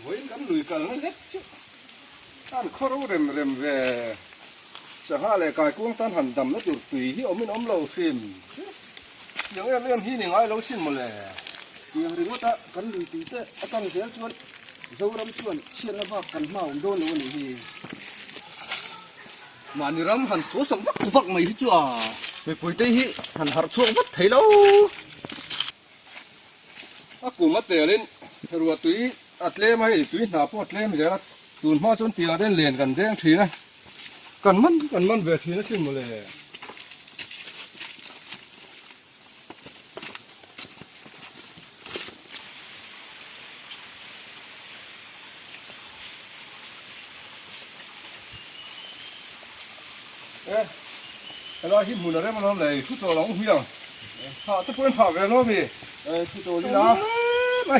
với cắn lùi cắn nó rất chứ ăn khó đâu rèm vềจะหาอะไรกายกุ้งต้านหันดำแล้วจุดปีที่อมไม่อมเราซิมยังเรื่องที่หนึ่งไอ้เราซิมมาเลยยังเรียกว่าตะกันดูตีเตะอาการเสียชวนเจ้ารำชวนเชียนแล้วว่ากันเมาโดนวันนี้มานี่รำหันโซ่สังวักไม่ที่จั่วไปคุยได้ฮิหันหาช่วงวัดไทยแล้วอากูมาเตะเล่นรัวตุ้ยอัดเล่มาให้ตุ้ยหนาพอดเล่มาเสียละตูนพ่อจนเตียเล่นเลียนกันเด้งทีนะกันมันเวทีนะซิมมาเลยเราหิ้มหุ่นอะไรมาทำอะไรทุกตัวหลงหุ่นถ้าจะเป็นผ่าไปแล้วพี่ทุกตัวนี่นะไป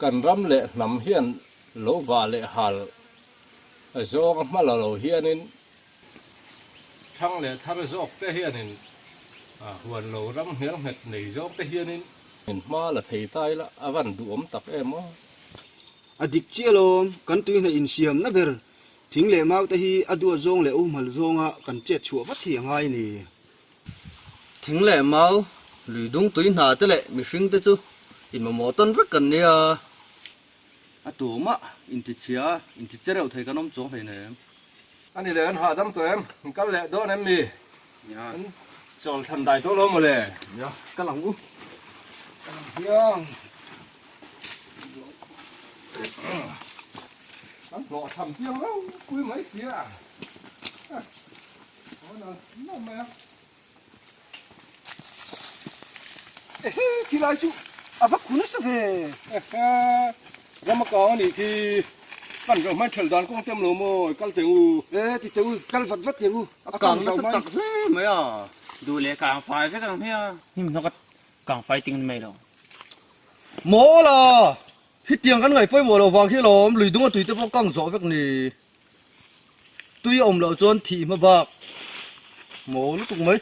กันรำเละนำเฮียนโลวาเละหัลโซ่มาเราเฮียนินทั้งเละทั้งโซ่เตเฮียนินหัวเรารำเฮียงเห็ดหนีโซ่เตเฮียนินเห็นมาละถีตายละอวันดูอมตับมั้งอดิกเชียลมกันตุยในอินเซียมนะเบอร์ทิ้งเละมาแต่ฮีอดัวจงเละอุ้มหัลจงอ่ะกันเจ็ดชัววัดเถียงไงนี่ทิ้งเละมาหรือดุงตุยหนาแต่เละมีสิ่งที่จูอินมาหมอต้นรักกันเนี่ยตัวมะอินทิเชียอินทิเจเราไทยกันน้องจงให้เนี่ยอันนี้เลยอันหาดำตัวเอ็มก็เละโดนเอ็มมีจอลทันได้ตัวล้มมาเลยกำลังอู้ยังอันหล่อทำเจียงแล้วคุยไม่เสียโอ้นั่นน้องแม่เฮ้ยที่ไรจูอาวักคุณสิเฟ่เรามาก่อนนี่ที่กันเราไม่เฉลดานก็เต็มโลโม่กัลเตอูที่เตอูกัลฟัดฟัดเตอูกางมันตักเฮ้ไหมอ่ะดูเลยกางไฟใช่กันไหมอ่ะนี่มันก็กางไฟจริงไหมหรอหมอล่ะพี่เตียงกันไงไปหมดเราวางที่ล้อมหรือดุงตุยเตปกังสอบแบบนี้ตุยอมเราจนทีมาบักหมอรู้ถูกไหม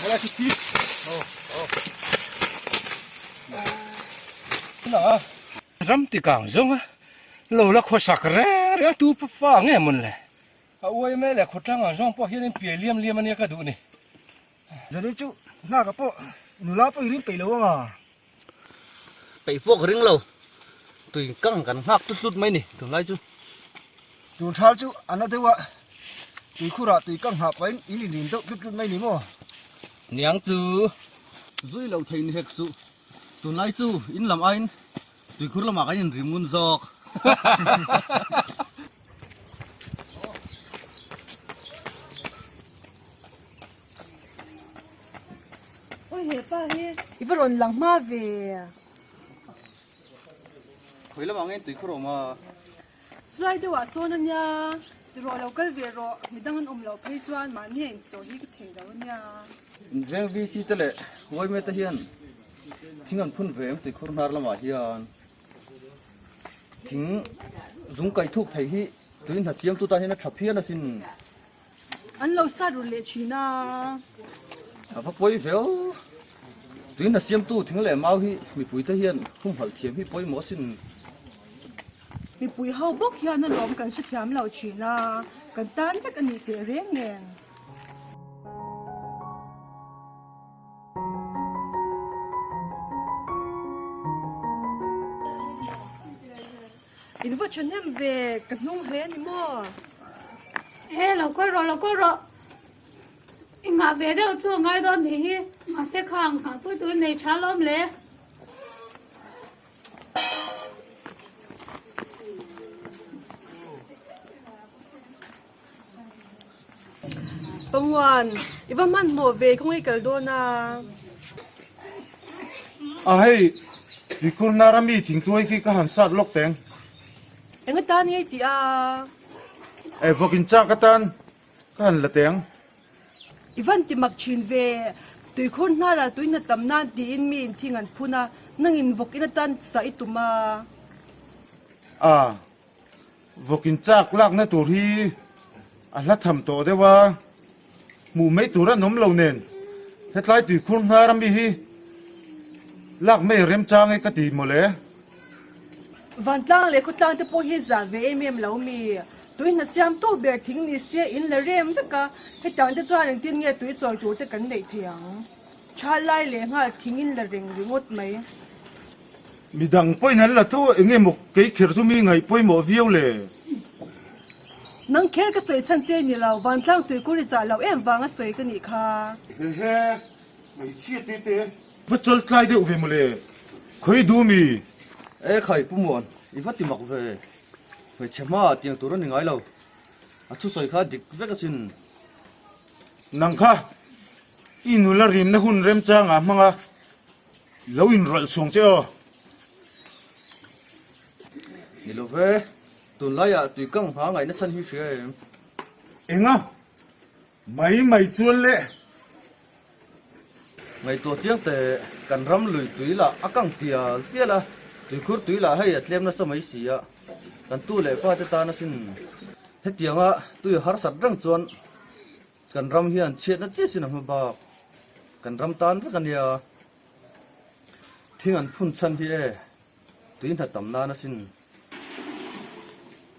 อะไรทุกทีน่ะรำติกังจงอ่ะเราละคนสักแร่เรื่องตูฟ้าเงี้ยมันเลยเอาไว้แม่เลยคนตั้งอ่ะจงพอเห็นเปลี่ยนเลี่ยมมันเนี่ยก็ดูนี่จะได้จูน่ากระโปะหนูลาไปริมไปแล้วอ่ะไปพวกเรื่องเราตุยกังกันหักตุดๆไหมนี่ถึงไรจูดูท้าจูอันนั้นเดี๋ยวตุยคู่ระตุยกังหักไปอีลินลินตุ๊ดๆไม่หนีมั้งเนียงจูจุยเราเทนเฮกซูตุนไลจูอินลำไอน์ตุยคุรละมากันริมุนจอกโอ้ยเฮ้ป้าเฮ้อีปรนหลังมาเวียคุยละมาเงินตุยคุรมาสไลด์ตัวโซนันยาตัวเราก็เวียรอมีดังนั้นเราเพจวันมาเนี่ยโจนี่ก็ถึงแล้วเนี่ยเรื่องวิสิตเลยวัยเมื่อตะเฮียนทิ้งอันพุ่นเวมตุยคุรนาร์ละมาเฮียนทิ้งจุงไก่ทุกไทยฮีตุยนัดเสียมตุตาเห็นนัดฉับเพียนสินอันเราสตาร์ทเลยชีน่าพอป่วยเฟลตุยนัดเสียมตุทิ้งเลยมาฮีมีปุ๋ยตะเฮียนพุ่มหัลเทียมฮีป่วยหมอสินมีปุ๋ยเฮาบกยานั่นล้อมกันสุดยามเราชีน่ากันต้านไปกันนี่เตะเร่งเองอินวัชนัมเวกับนุ่งเรนนี่มั้งเราก็รออิงาเวเดอร์ช่วงไงตอนนี้มาเสกข้างค่ะพูดตัวในชาล้อมเลยโ ปังวันอีว่ามันหมดเวคงไอ้เกิดโดนนะ Ai, di kurnarami ting tuai ki ka han sat lok teng. เอ็งก็ตานี่ตีอา E vokin cha katan ka han la teng. อีวันที่มักชินเวตุยคนน่าละตุยน่ะตำนานดีอินมีนที่งันพูนะนั่งอินวกอินตันสายตุมา À, vokin cha lak na tur hi a la tham to de wa. Mu mei tur an nom lo nen. Hetlai tu kurnarami hi. Lak mei rem chang e ka ti mo le. วันตั้งเลยก็ตั้งแต่พอเฮซาเวเมียมเหลามีตุยน่ะเสียมโตเบียทิ้งนี่เสียอินละเรมสักกะให้ตั้งแต่จ้าหนึ่งที่เนี่ยตุยจอยจูแต่กันได้เถียงชาไล่เลยฮะทิ้งอินละเริงหรืองดไหม Mi dang poi nan la thu enge mok ke khir su mi ngai poi mo viau le. นังแค่ก็สวยชันเจนนี่เราวันตั้งตุยกุริจาเราเอ็มวางก็สวยกันอีกค่ะ He he, mai chi te te. Va chol klai de uve mo le. Khoi du mi. เอ้ไข่ปุ่มวนอีฟัดติมักเวเวเชมาเตียงตัวนั้นยังไงเราอาชุสอยข้าดิกเวกสิน Nang kha. Inu la rim na hun rem cha nga manga. Lo in rol song che o. นี่เราเวตุนไล่อะตุยกังหาไงนั่นฉันฮิเสีย Enga. Mai chul le. ไงตัวเจียงแต่กันรำลุยตุยละอากังเตียเตียละตุยคุดตุยละให้เตรียมนั่นสมัยเสียกันตู้เล่ฟ้าจะตานั่นสินเฮ็ดยังอะตุยหาสัตว์รังจวนกันรำเฮียนเชียดนั่นเจี๊ยสินะมาบอกกันรำตานกันเนี่ยที่งันพุ่นชันที่ตุยนัดตำนานนั่นสิน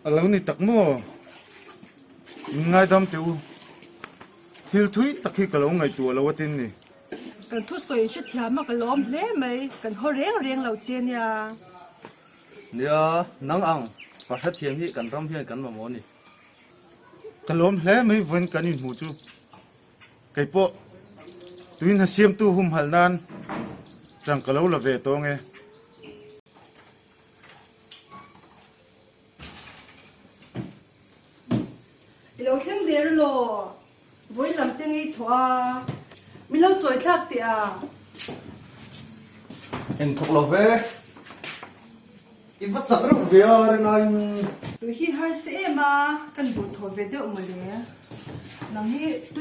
Alo ni tak mo. Ngai dam teu. Thil thui takhi kalo ngai tu lo watin ni. กันทุสวยชุดเทียมมากล้อมเล่ไหมกันเขาเรียงเราเจียนเนี่ย เนี่ยนังอังภาษาเทียมที่กันรำเฮียนกันมาหมอนี่ Kalom hle mai ven kan in hu chu. Kai po. Tuin ha siam tu hum hal nan. Tang kalo la ve to nge. เราเข่งเดียร์โลวันลำเตียงอีทัวมีเราจอยทักเตีย เอ็นทุกเราเวอีวัดสักรูปเวียร์นั่น ตัวฮีฮาร์เซมากันบุตรทเวเดอมาเลยนังฮีตุ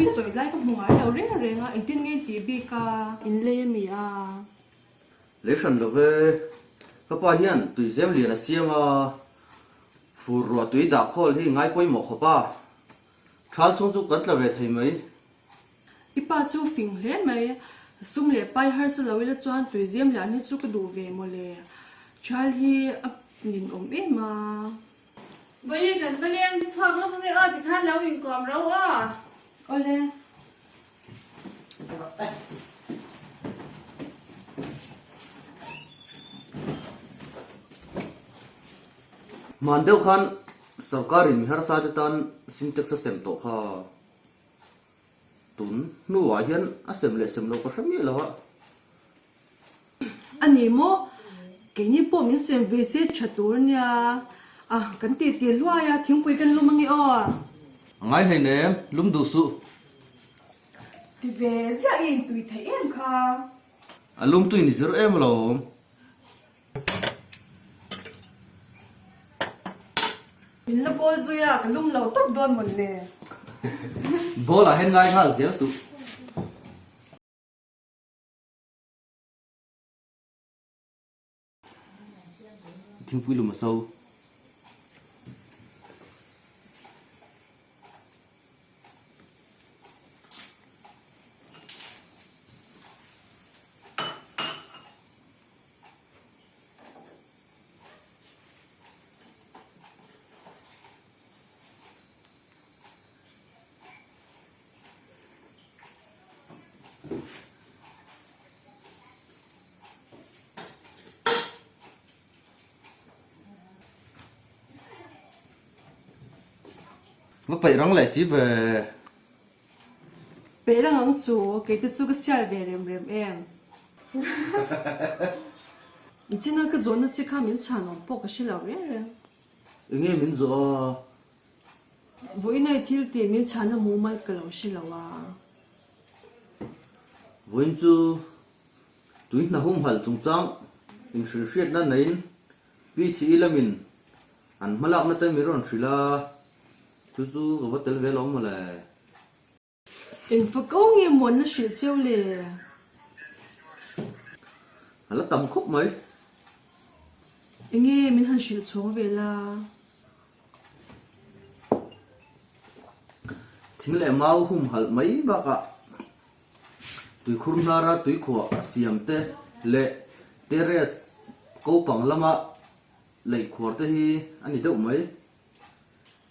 ยจอยไล่กับหัวเราเร่งอ่ะอินทินเงินตีบีกาอินเล่มีอ่ะ เล็กสันเราเวก็ป้าเฮียนตุยเซมเลียนเสียมาฟูรัวตุยดักคอลที่ง่ายป่วยหมอกป้าทานส่งจุกันละเวทให้ไหม อีป้าจูฟิงเล่ไหมซุ่มเล่ไปฮาร์เซเราเวลจวนตุยเจียมหลานนี่จูก็ดูเวโมเลยชาลีนินอมเอ็มา bây giờ cần bây em cho nó không nghe ơi thì than lâu mình còn đâu á โอเล่ มันเดียวกันสังกัดมีฮาร์ซาติตันสินเท็กซัสเซมโตค่ะตุนนู่ว่าเฮียนอาเซมเลเซมโลก็สมีแล้วอะ อันนี้โมแกนี่ปอมินเซมเวเซชัดตัวเนี่ยอ่ะกันตีตีลัวยาทิ้งไปกันลุมังอีอ้อ ง่ายให้เนมลุ่มดูสุ ตีเวเสียเองตุยไทยเอ็มค่ะ อารมณ์ตุยนิสร์เอ็มโล มินละโบซุยากันลุมเราต้องโดนหมดเลย บอลเห็นง่ายค่ะเสียสุทิ้งปุยลุมมาโซ่ ก็ไปร้องไหลสิเว เปรังอังจูแกติดจูก็เสียเวเรมเอ็มจริงๆก็โจนจิข้ามินชานอปก็ชิลาเวร เงี้ยมินโซ vui này thiếu tiền miếng chán nó mua mai cái lâu xí lâu à Vốn chú tụi nó hung hal trung trang in sự xét na nein vì chỉ là mình ăn mà làm nó tới mình rồi là chú có vật tel về lòng mà lại in phải có nghe muốn nó sửa chiêu lệ là tầm khúc mấy nghe mình hắn sửa xuống về là thính lệ mau hung hal mấy bác ạ tụi khôn ra tụi khua xiêm te lệ teres câu bằng lama lệ khua te hi anh đi đâu mấy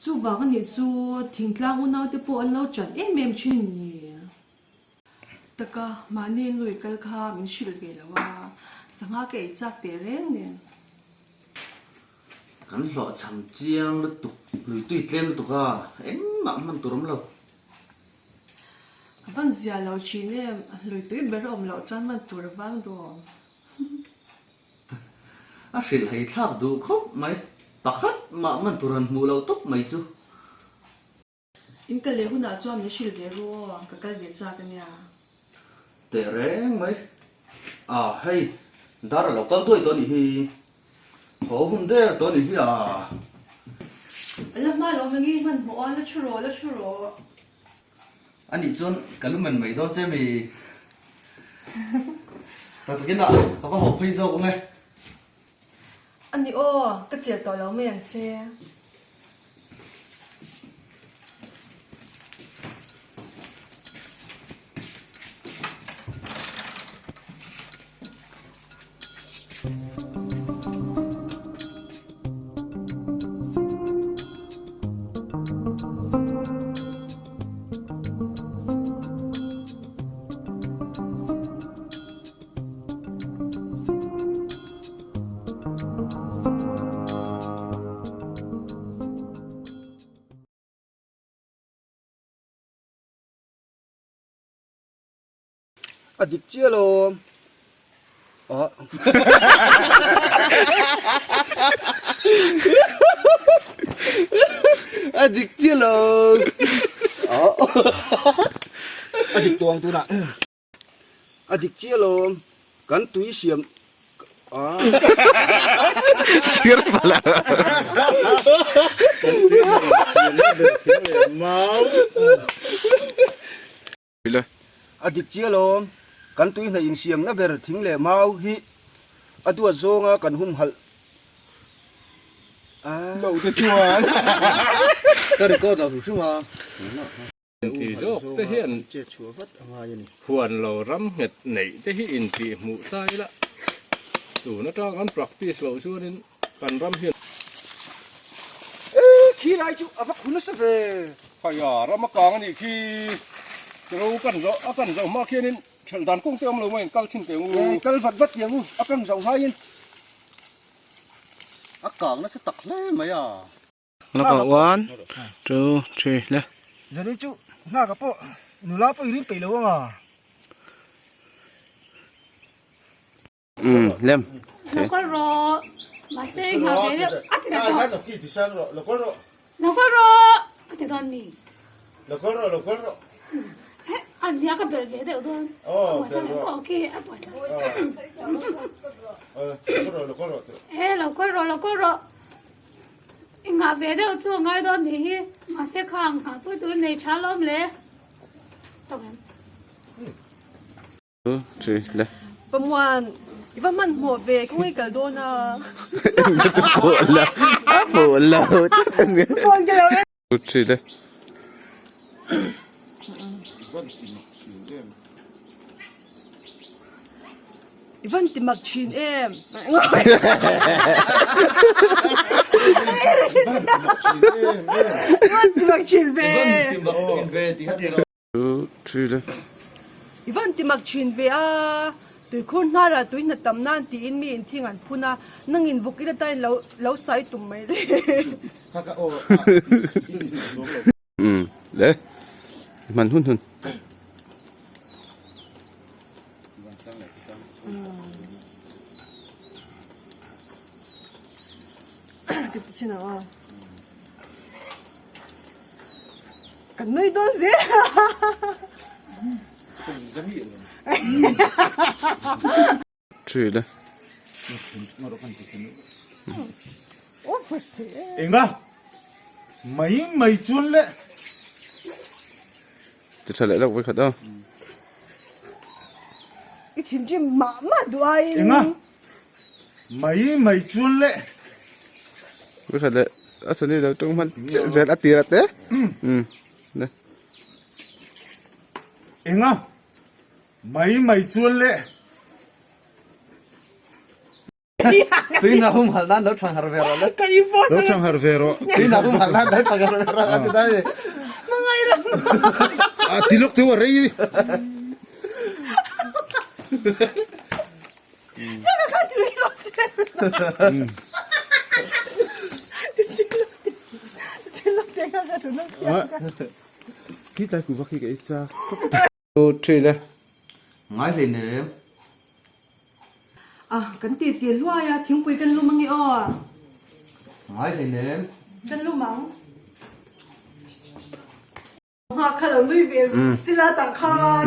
chú vàng cái này chú thỉnh thoảng u nào thì bộ anh lâu chọn em chuyện nhỉ tất cả mà nên nuôi cái khá mình sửa về là wa sang hạ cái chắc tiền nè cắn lọ chầm chiang lứt tục lưỡi tùy lên lứt tục à em mặn man tụi lâu cái văn già lâu chi nè lười tới bể ôm lâu chọn mình tụi văn đồ à sẽ lại thắc đủ khóc mấy bạc hết mà man tụi anh mua lâu tóc mấy chú in cái lễ hôm nào cho mình sửa về rồi cái về chắc cái nha tệ rén mấy à hay đó là local tôi đi họ hôm đấy tôi đi à làm mà lâu mình nghĩ mình mua là churro anh đi chọn cái lúc mình mấy đó chứ mày tao tự nhiên nào tao có học phi đâu không nghe anh đi ô cái chuyện đó lâu mình chơi adik chia lo adik chia lo adik tuang tu na adik chia lo kan tui siam Sir pala. Mau. Bila. adik chia lo kan tui na in siam na ber thing le mau hi adua zonga kan hum hal lâu thế chuan cái này có đâu chứ mà thì dốc thế hiện che chua vat anga yani huan lo ram het nei te hi in ti mu sai la tu na ta kan practice lo chu nin kan ram hian khi lai chu avak khunu sa ve khaya ram kang ni khi ro kan zo ma khian in thal dan kong te om lo mai kal thin te u kal vat vat yang akang zau hai in ác cảng nó sẽ tặc lên mấy à Nó có 1, 2, 3 le. giờ đi chu na ka po nula po irin pe lo nga Lem. nó có rô mà xe ngà về đó à thì là Hai tộc kia thì sang rồi, là con rồi. nó có rô à thì đó nè Là con rồi. anh nhớ cái bể về đó thôi Ồ, cái này có ok à bỏ là con rồi. ê là có rô ngà về đó cho ngay đó nè mà xe khang khang bữa tối này trả lắm lẽ tao em 2, 3 le. ประมาณว่ามันหัวเวก็ไม่กระโดดนะ Phụ là. คนกันแล้ว 2, 3 le. อีวันติมักชินเอ็มวันติมักชินเว tìm bậc nhìn về thì hết rồi 2, 3 le. อีวันติมักชินเวอ่ะตุยคนน่าละตุยน่ะตำนานตีอินมีอินที่งานพูน่ะนั่งอินวุกิได้ได้แล้วใส่ตุ่มไม่เลย Le. Man hun. ติดชินอ่ะ nơi đó dễ Chui le. ôi phật thế Ê ngà, mày chuôn lệ. Te thale lo we khat da. cái chim chim mà đuôi Ê ngà, mày chuôn lệ. We khat le. Asani lo tung man zet atira te. Ne. Ê ngà, mày chuôn lệ. Tuy nào không hẳn nó thằng hở về rồi đấy. Lo chang har vero. Tuy nào không hẳn đấy thằng hở về rồi thì đây. À tilok te wa rei. cái cái gì nó xem xin lỗi cái cái tụi nó Ki tai ku wa ki cái cha. Tu chui le. Ngay thì nè. à cái tiền tiền loa ya thiếu quỳ cái lu mang nghe à Ngay thì nè. cái lu mang ha khá là vui vẻ xin là tặng khan